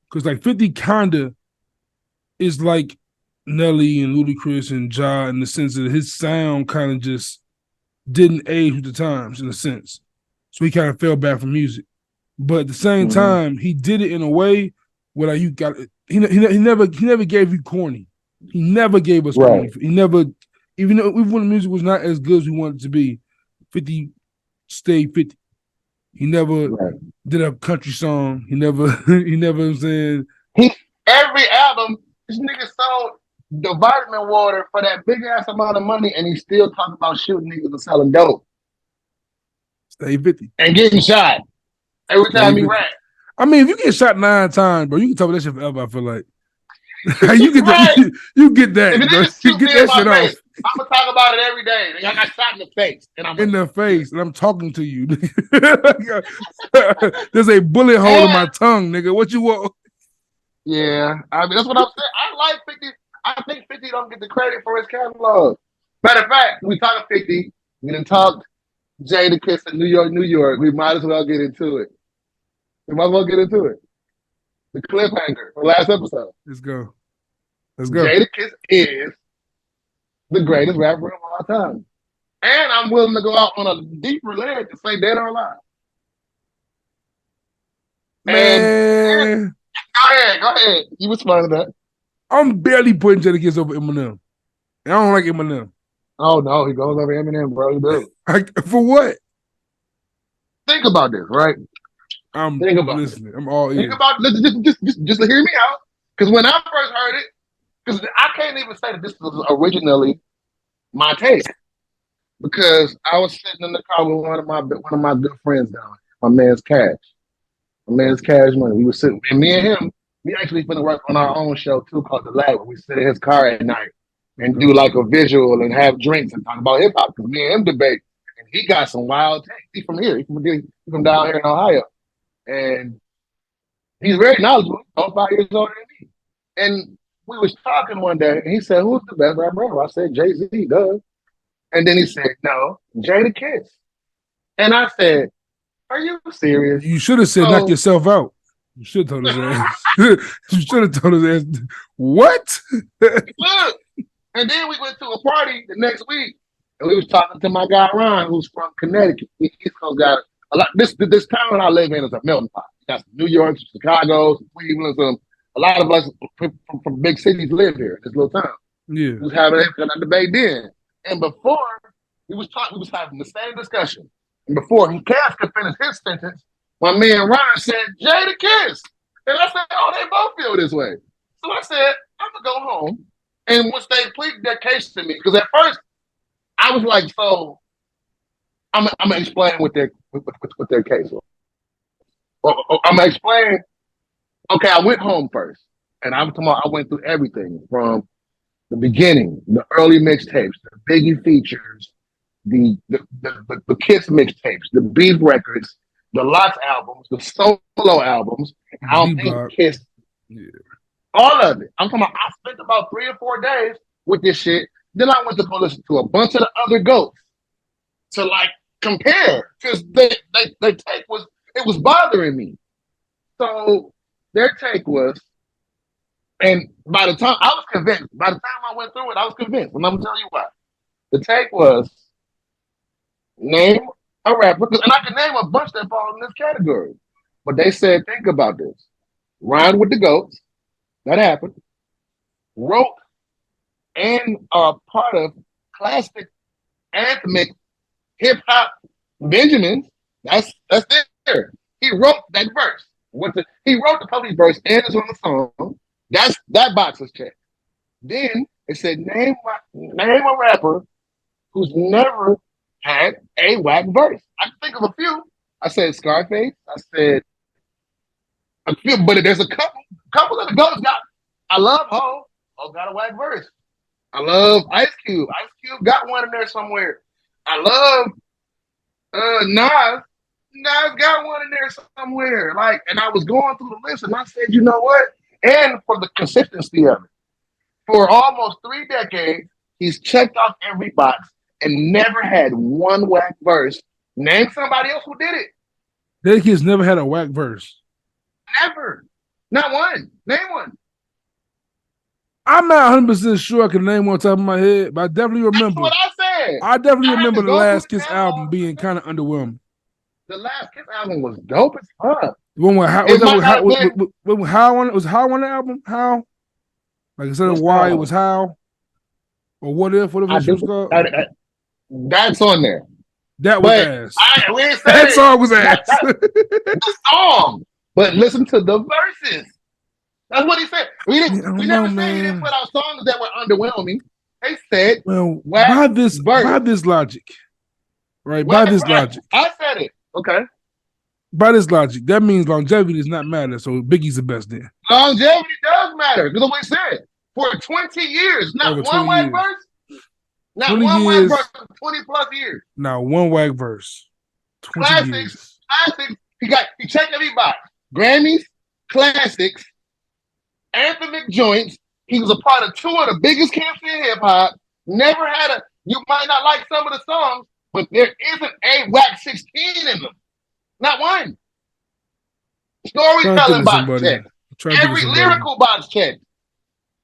Because like 50 kinda is like Nelly and Ludacris and Ja in the sense that his sound kind of just didn't age with the times in a sense. So he kind of fell back from music. But at the same Mm-hmm. time, he did it in a way where like you got he never gave you corny. He never gave us Right. corny. He never even when the music was not as good as we wanted it to be, 50 stayed 50. He never Right. did a country song. He never he never was saying He every album, this nigga sold the vitamin water for that big ass amount of money, and he still talking about shooting niggas and selling dope stay 50. and getting shot every Stay time he 50. rap. I mean, if you get shot 9 times, bro, you can talk about that shit forever, I feel like. you get that Right. you get If that, a bro. nigga You shoot get me in that my shit off face, I'm gonna talk about it every day. I got shot in the face, and I'm in like, the yeah. face, and I'm talking to you. There's a bullet hole in my And tongue, nigga. What you want? yeah, I mean that's what I'm saying. I like 50. I think 50 don't get the credit for his catalog. Matter of fact, we talking 50. We done talked Jadakiss in New York, New York. We might as well get into it. We might as well get into it. The cliffhanger from last episode. Let's go. Let's go. Jadakiss is the greatest rapper of all time. And I'm willing to go out on a deeper ledge to say dead or alive. And Man, go ahead. You respond to that. I'm barely putting Jadakiss over Eminem. And I don't like Eminem. Oh no, he goes over Eminem, bro. He do. For what? Think about this, right? I'm Think about this. listening. I'm all Think ears. about just to hear me out. Because when I first heard it, because I can't even say that this was originally my take. Because I was sitting in the car with one of my good friends down, my man's Cash. My man's Cash Money. We were sitting, and me and him, we actually finna work on our own show too called The Lab, where we sit in his car at night and Okay. do like a visual and have drinks and talk about hip hop. Because me and him debate, and he got some wild takes. He's from here. He's from down here in Ohio, and he's very knowledgeable. He's 5 years older than me. And we was talking one day, and he said, "Who's the best rapper?" I said, "Jay-Z, duh." And then he said, "No, Jadakiss." And I said, "Are you serious?" You should have said knock So yourself out. You should have told his ass. You should have told his ass. What? look. And then we went to a party the next week, and we was talking to my guy Ron, who's from Connecticut. He's got a lot. This town I live in is a melting pot. You got some New York, some Chicago, some Cleveland, some. A lot of us from big cities live here in this little town. Yeah. We was having a debate then, and before we was having the same discussion. And before he Cass could finish his sentence, my man Ron said, "Jadakiss," and I said, "Oh, they both feel this way." So I said, "I'm gonna go home." And once they pleaded their case to me, because at first I was like, "So I'm gonna explain what their case was. I'm gonna explain." Okay, I went home first, and I'm talking about I went through everything from the beginning, the early mixtapes, the Biggie features, the Kiss mixtapes, the Beef records, the Lots albums, the solo albums. I don't think B-Block. Kiss, Yeah. all of it. I'm talking about I spent about 3 or 4 days with this shit. Then I went to go listen to a bunch of the other goats to like compare because they take was it was bothering me. So their take was, and by the time I was convinced, by the time I went through it, I was convinced. And I'm gonna tell you why. The take was name a rapper, and I can name a bunch that fall in this category. But they said, think about this. Rhyme with the goats, that happened. Wrote and are part of classic anthemic hip hop Benjamins. That's there. He wrote that verse. He wrote the public verse and it's on the song. That box was checked. Then it said name a rapper who's never had a whack verse. I can think of a few. I said Scarface. I said a few, but there's a couple of the goats got. I love Ho. Ho got a whack verse. I love Ice Cube. Ice Cube got one in there somewhere. I love Nas. Nas got one in there somewhere. Like, and I was going through the list, and I said, you know what? And for the consistency of it, for almost 3 decades, he's checked off every box and never had one whack verse. Name somebody else who did it. That kid's never had a whack verse. Never. Not one. Name one. I'm not 100% sure I can name one on top of my head, but I definitely That's remember. what I said. I definitely I had remember to the go through Last the Kiss album catalog. being kind of underwhelming. The Last Kiss album was dope as fuck. The one with how It was that might not have been. with How on it? Was How on the album? How? Like instead of What's Why, it was how? How? Or What If? Whatever I that shit do. was called. That's on there. That was But ass. we didn't say That song was that, ass. the song. But listen to the verses. That's what he said. We I didn't. don't We know, never said he didn't man. put out songs that were underwhelming. They said Well, whack by verse. this logic, right? By Whack this verse. logic, I said it. Okay. by this logic, that means longevity does not matter. So Biggie's the best then. Longevity does matter. Because what we said. For 20 years, Over not 20 one whack years. verse. Not 20 one whack years. verse. 20 plus years. Now one whack verse. 20 Classics. years. Classics. He checked every box. Grammys, classics, anthemic joints. He was a part of two of the biggest camps in hip hop. Never had a. You might not like some of the songs, but there isn't a whack 16 in them. Not one. Storytelling box check. Every lyrical box check.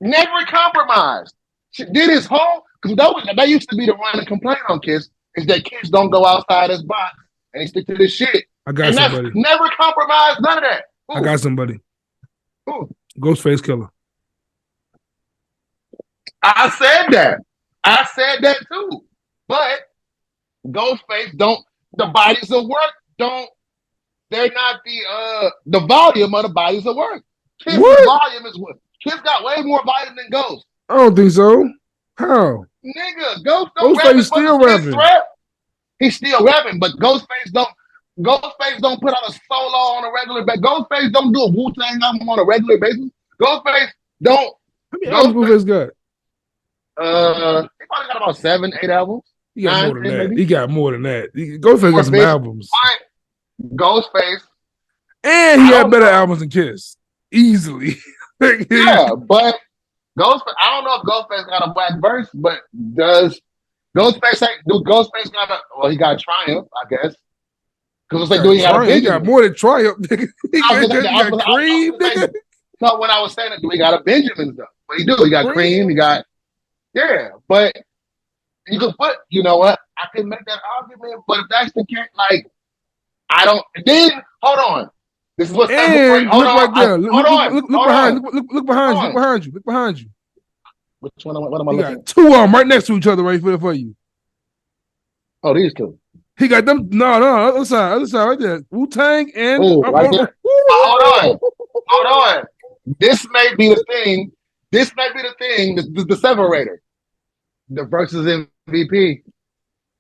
Never compromised. Did his whole. Because that used to be the running complaint on Kiss is that Kiss don't go outside his box and he stick to this shit. I got somebody. Never compromised none of that. I got somebody. Ooh. Ghostface Killer. I said that too. But Ghostface don't. The bodies of work don't. They're not the volume of the bodies of work. Kiss volume is what. Kiss got way more volume than Ghost. I don't think so. How? Nigga, Ghost don't Ghostface still rapping. He's still rapping, but Ghostface don't put out a solo on a regular basis. Ghostface don't do a Wu-Tang album on a regular basis. Ghostface don't. How many albums Ghostface got? He probably got about 7, 8 albums. He got more than that. Maybe. He got more than that. Ghostface got some albums. Ghostface. And he had better albums than Kiss. Easily. Yeah, but Ghostface, I don't know if Ghostface got a black verse, but does Ghostface got a, well, he got Triumph, I guess. Because it's like, do he got a Benjamin? He got more than Triumph, nigga. He got Cream, nigga. No, when I was saying it, do he got a Benjamin, though? But he do. He got Cream, he got, yeah, but you could put, you know what? I could make that argument, but if that's the case, like, I don't, then, hold on. This is what's and hold look on. right there. Look behind you. Look behind you. Which one? What am I looking at? He got two of them right next to each other right for you. Oh, these two. He got them. No, other side right there. Wu-Tang and. Right there. Hold on. This may be the thing. The separator. The versus MVP.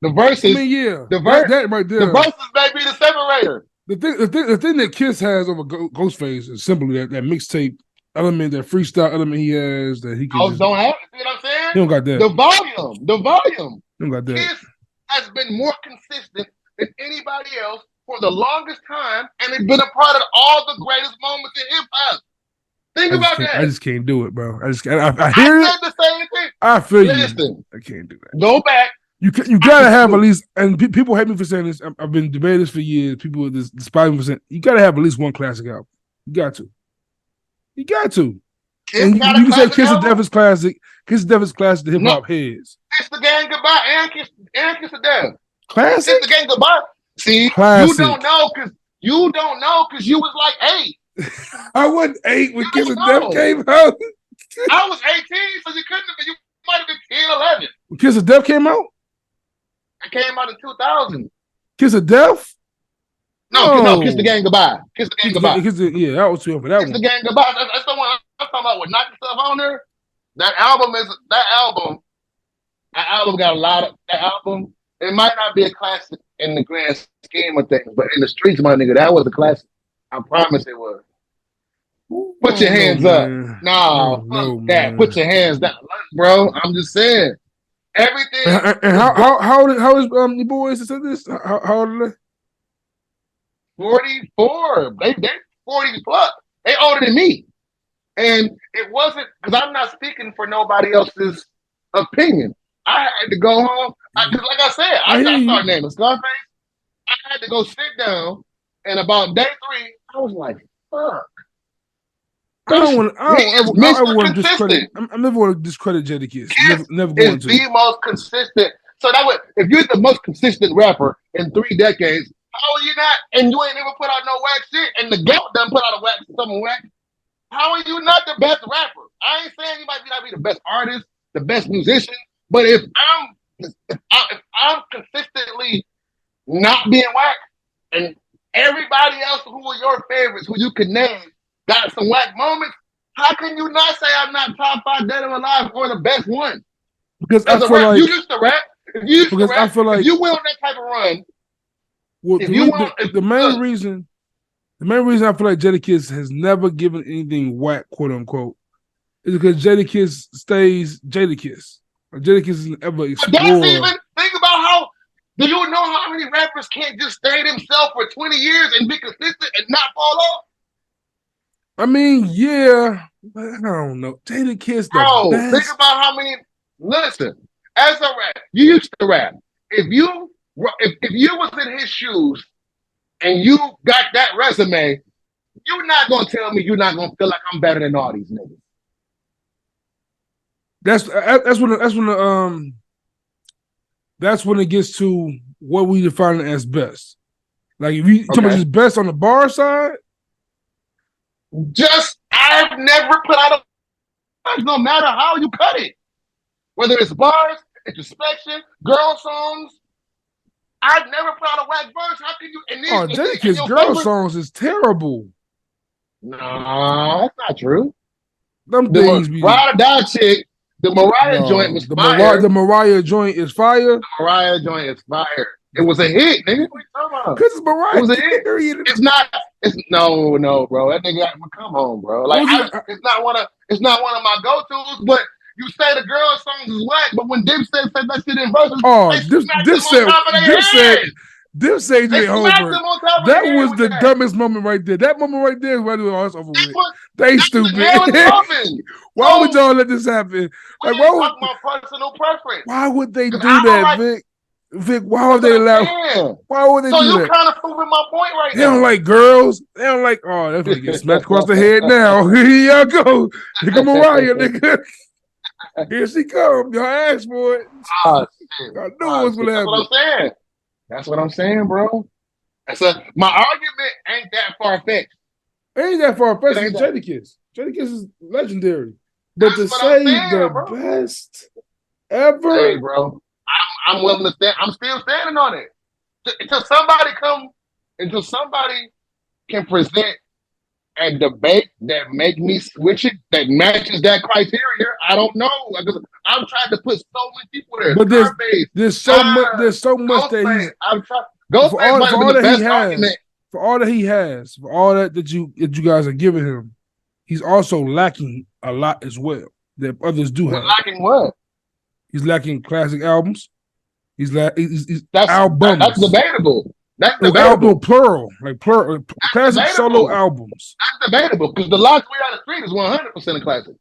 The versus. I mean, yeah. The verse. That right there. The versus may be the separator. The thing that Kiss has over Ghostface is simply that mixtape element, that freestyle element he has that he can. Don't have it. See what I'm saying? He don't got that. The volume. He don't got that. Kiss has been more consistent than anybody else for the longest time, and it's been a part of all the greatest moments in hip hop. Think about that. I just can't do it, bro. I hear it. I said the same thing. I feel Listen, you. I can't do that. Go back. You gotta have at least, and people hate me for saying this. I've been debating this for years. People despise me for saying you gotta have at least one classic album. You got to. And you can say Kiss of Death is classic. Kiss of Death is classic to hip hop heads. Kiss the Gang Goodbye and Kiss of Death. Classic. Kiss the Gang Goodbye. See, classic. You don't know because you was like 8. I wasn't 8 when Kiss of Death came out. I was 18, so you couldn't have been. You might have been 10, 11. When Kiss of Death came out? It came out in 2000. Kiss of Death? No, Kiss the Gang Goodbye. Kiss the Gang Goodbye. I was too young for that one. Kiss the Gang Goodbye. That's the one I'm talking about with knocking stuff on there. That album got a lot of that album. It might not be a classic in the grand scheme of things, but in the streets, my nigga, that was a classic. I promise it was. Put your hands up. No, that. Put your hands down, bro. I'm just saying. Everything. And how is your boys that said this? How old are they? 44. They 40 plus. They older than me. And it wasn't because I'm not speaking for nobody else's opinion. I had to go home. Like I said, I started naming Scarface. I had to go sit down, and about day 3, I was like, fuck. consistent. He is I don't ever Mr. want to discredit. Consistent. I never want to discredit Jadakiss. Kiss Never is going to. the most consistent. So that would, if you're the most consistent rapper in 3 decades, how are you not? And you ain't even put out no whack shit. And the GOAT done put out a whack, something whack. How are you not the best rapper? I ain't saying you might not be the best artist, the best musician, but if I'm consistently not being whack, and everybody else who are your favorites, who you can name, got some whack moments, how can you not say I'm not top 5 dead or alive or the best one? Because As I a feel rap, like you used to rap. If you used to rap, I feel like if you went on that type of run, the main reason I feel like Jadakiss has never given anything whack, quote unquote, is because Jadakiss stays Jadakiss. Jadakiss isn't ever but that's even, explore. think about how, do you know how many rappers can't just stay themselves for 20 years and be consistent and not fall off? I mean, yeah, but I don't know. Jadakiss the Bro, think best. about how many, listen, as a rap, you used to rap. If you was in his shoes and you got that resume, you're not gonna tell me you're not gonna feel like I'm better than all these niggas. That's when it gets to what we define as best. Like if you talking about just best on the bar side, just I've never put out a, no matter how you cut it, whether it's bars, introspection, girl songs. I've never put out a whack verse. How can you? Jadakiss girl songs is terrible. No, that's not true. Them things be Ride or Die chick. The Mariah joint was fire. The Mariah joint is fire. The Mariah joint is fire. It was a hit, nigga. What you talking about? Because it's Mariah. It was a hit. It's not. It's no, bro. That nigga, come on, bro. Like it's not one of my go-tos. But you say the girl songs is whack, but when Dipset said that shit in verses, Dipset did homework. That was the dumbest moment right there. That moment right there is why they were all over with. They stupid. Why would y'all let this happen? Like, my personal preference. Why would they do that, Vic? Vic, why would they allow? Why would they do that? So you kind of proving my point right now. They don't like girls. They don't like. Oh, that's gonna get smacked across the head now. Here y'all go. Here come Mariah, nigga. Here she come. Y'all asked for it. Oh, shit. I knew it was gonna happen. That's what I'm saying, bro. My argument ain't that far-fetched. It ain't that far-fetched. It's Jadakiss. Jadakiss is legendary. But to say the best ever. Hey, bro. I'm willing to stand. I'm still standing on it. Until somebody can present a debate that make me switch it, that matches that criteria, I don't know. I'm trying to put so many people there. But there's so much that he's. I'm trying. For all that you guys are giving him, he's also lacking a lot as well that others do have. Lacking what? He's lacking classic albums. He's albums. That's debatable. That's debatable. Album plural, classic debatable. Solo albums. That's debatable because the Lock 3 out of the Street is 100% a classic.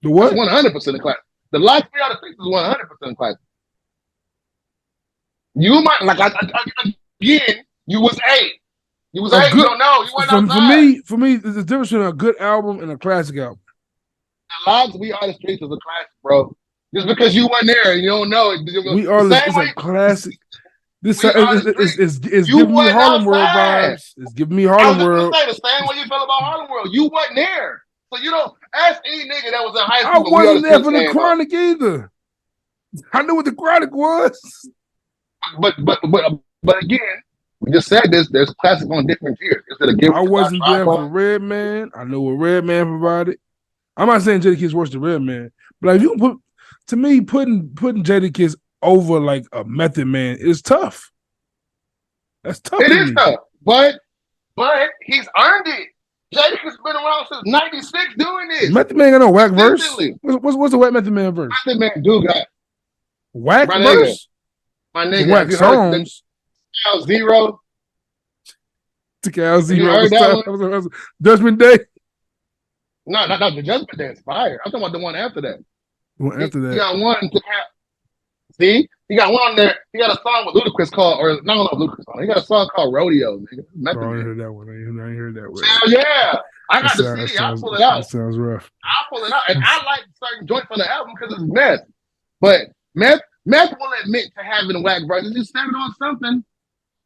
The what? 100% a classic. The Lock 3 out of the Street is 100% a classic. You might again. You was 8. You was 8. You don't know. You went outside. For me, there's a difference between a good album and a classic album. The Lock 3 out of the Streets is a classic, bro. Just because you weren't there and you don't know it. We Are It's a classic. This is giving me Harlem World vibes. It's giving me Harlem World. I was the same way you feel about Harlem World. You wasn't there. So you don't ask any nigga that was in high school. I wasn't there for the Chronic either. I knew what the Chronic was. But again, we just said this. There's classic on different tiers. I wasn't there for Redman. I know what Redman provided. I'm not saying Jadakiss worse than Redman, but if you can putting Jadakiss over like a Method Man is tough. That's tough. It is tough, but he's earned it. Jadakiss been around since '96 doing this. Method Man got no whack verse. What's the whack Method Man verse? Method Man do got whack verse. My nigga, whack songs. Zero. Cal Zero. That was Judgment Day. No, the Judgment Day is fire. I'm talking about the one after that. The one after that. He got one to have. See, he got one on there. He got a song with Ludacris called, or not Ludacris song. He got a song called Rodeo. Nigga. I ain't heard that one. I ain't heard that one. Hell yeah! I That got the sounds that CD. I'll sounds pull it out. that sounds rough. I'll pull it out. And I like certain joints on the album because it's meth. But meth will admit to having whack verses. He said it on something.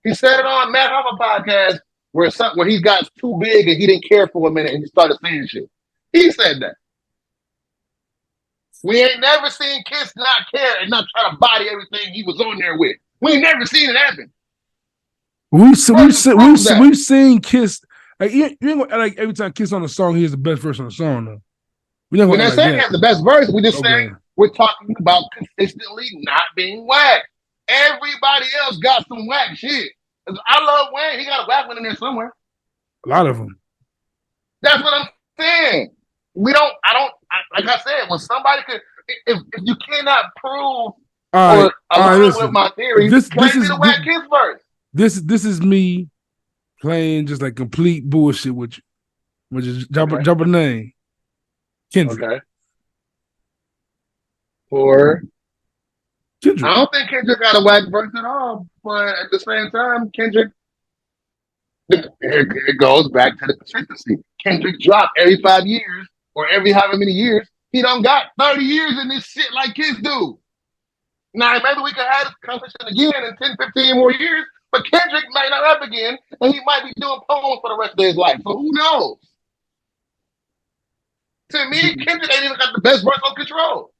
He said it on Meth off a podcast where he got too big and he didn't care for a minute and he started saying shit. He said that. We ain't never seen Kiss not care and not try to body everything he was on there with. We ain't never seen it happen. We've seen Kiss. Like you ain't gonna, like every time Kiss on a song, he has the best verse on the song. Though we're not saying he has the best verse. We're just saying we're talking about consistently not being whack. Everybody else got some whack shit. I love Wayne. He got a whack one in there somewhere. A lot of them. That's what I'm saying. Like I said, when somebody could, if you cannot prove or align with my theory, this is the whack Kiss verse. This is me playing just like complete bullshit with you. Which is drop a name. Kendrick. Okay. For Kendrick. I don't think Kendrick got a whack verse at all, but at the same time, Kendrick, it goes back to the consistency. Kendrick dropped every 5 years or every however many years. He done got 30 years in this shit like Kiss do. Now, maybe we could have this conversation again in 10, 15 more years, but Kendrick might not up again, and he might be doing poems for the rest of his life. So who knows? To me, Kendrick ain't even got the best verse on Control.